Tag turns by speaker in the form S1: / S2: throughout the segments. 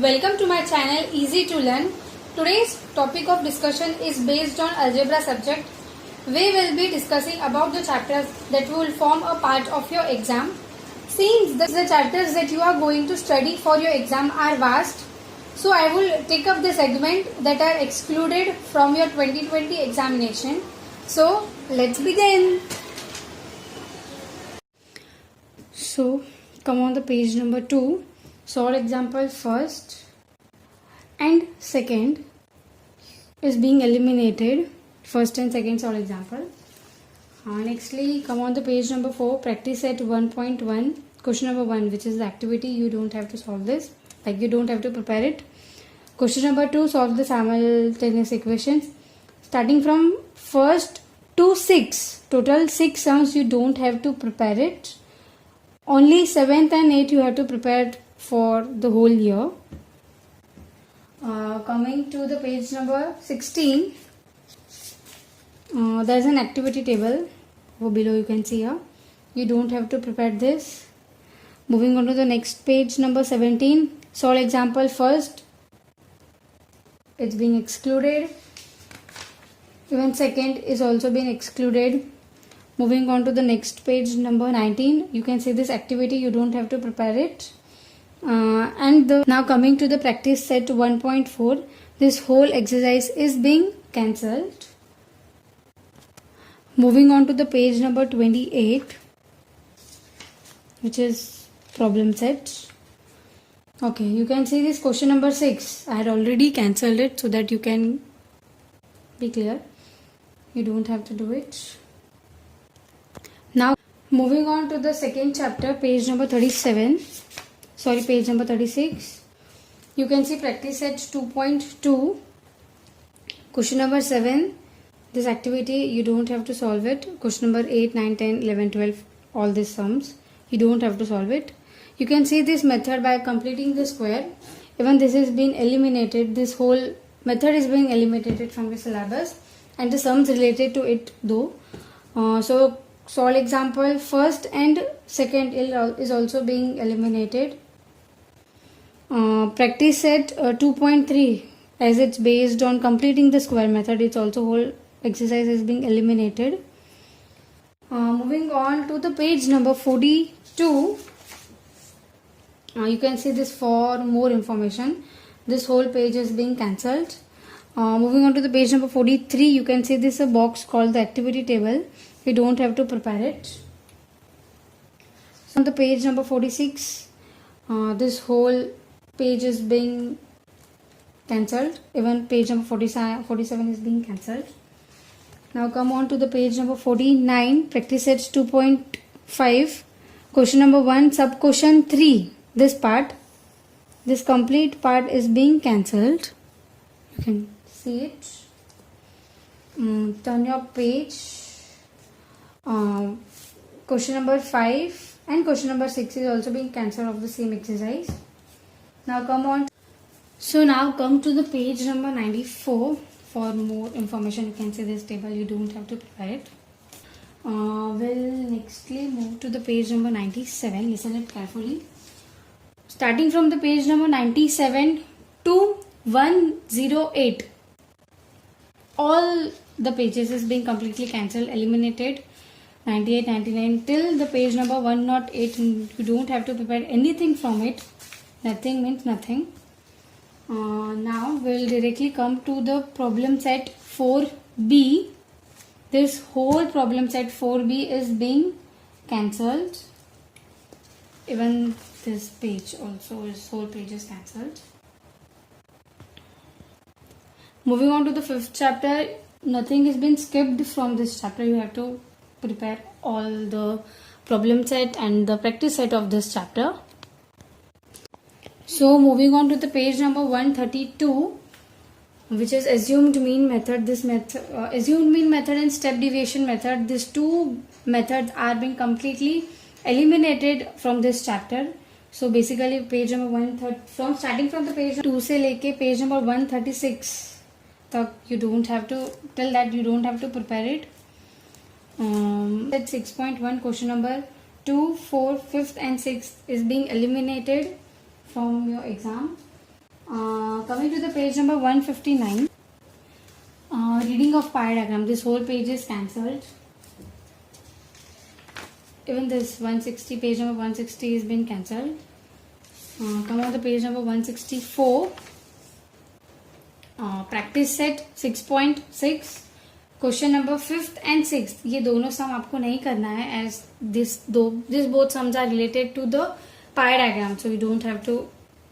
S1: Welcome to my channel Easy to Learn. Today's topic of discussion is based on algebra subject. We will be discussing about the chapters that will form a part of your exam. Since the chapters that you are going to study for your exam are vast, so I will take up the segment that are excluded from your 2020 examination. So let's begin. So come on the page number 2. Solve example first and second is being eliminated. First and second solve example. Nextly, come on the page number 4. Practice set 1.1. Question number 1, which is the activity. You don't have to solve this. Like you don't have to prepare it. Question number 2, solve the simultaneous equations. Starting from first to 6. Total 6 sums you don't have to prepare it. Only 7th and 8th you have to prepare for the whole year. Coming to the page number 16, there is an activity table below, you can see here. You don't have to prepare this. Moving on to the next page number 17, solve example first. It's being excluded. Even second is also being excluded. Moving on to the next page number 19, you can see this activity, you don't have to prepare it. Now coming to the practice set 1.4, this whole exercise is being cancelled. Moving on to the page number 28, which is problem set. Okay, you can see this question number 6. I had already cancelled it so that you can be clear. You don't have to do it. Now moving on to the second chapter, page number 37. Page number 36. You can see practice set 2.2. Question number 7. This activity, you don't have to solve it. Question number 8, 9, 10, 11, 12. All these sums. You don't have to solve it. You can see this method by completing the square. Even this has been eliminated. This whole method is being eliminated from the syllabus. And the sums related to it though. So solve example first and second is also being eliminated. Practice set 2.3, as it's based on completing the square method, it's also whole exercise is being eliminated. Moving on to the page number 42, you can see this for more information. This whole page is being cancelled. Moving on to the page number 43, you can see this a box called the activity table. You don't have to prepare it. So on the page number 46, this whole page is being cancelled. Even page number 47 is being cancelled. Now come on to the page number 49, practice sets 2.5. Question number 1, sub question 3. This part, this complete part is being cancelled. You can see it. Turn your page. Question number 5 and question number 6 is also being cancelled of the same exercise. Now come on. So now come to the page number 94. For more information, you can see this table. You don't have to prepare it. We'll nextly move to the page number 97. Listen it carefully. Starting from the page number 97 to 108. All the pages is being completely cancelled, eliminated. 98, 99 till the page number 108. You don't have to prepare anything from it. Nothing means nothing. Now we'll directly come to the problem set 4b. This whole problem set 4b is being cancelled. Even this page also, this whole page is cancelled. Moving on to the 5th chapter, nothing has been skipped from this chapter. You have to prepare all the problem set and the practice set of this chapter. So moving on to the page number 132, which is assumed mean method. This method, assumed mean method and step deviation method, these two methods are being completely eliminated from this chapter. So basically page number 130, starting from the page 2 से लेके page number 136 तक you don't have to, till that you don't have to prepare it. At 6.1, question number 2, 4, 5th and 6th is being eliminated from your exam. Coming to the page number 159. Reading of pi diagram. This whole page is cancelled. Even this 160, page number 160 has been cancelled. Come on to page number 164. Practice set 6.6. Question number 5th and 6th, ये दोनों सम आपको नहीं करना है, as this both sums are related to the pie diagram, so we don't have to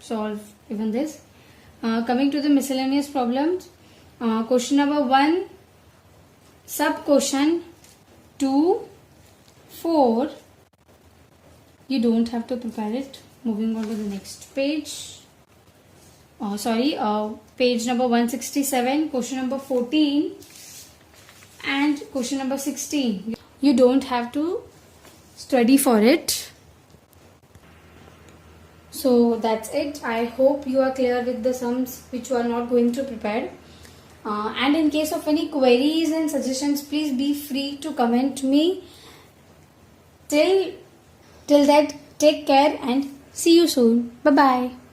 S1: solve even this. Coming to the miscellaneous problems, question number 1, sub question 2, 4, you don't have to prepare it. Moving on to the next page. Page number 167, question number 14 and question number 16. You don't have to study for it. So that's it. I hope you are clear with the sums which you are not going to prepare. And in case of any queries and suggestions, please be free to comment me. Till that, take care and see you soon. Bye bye.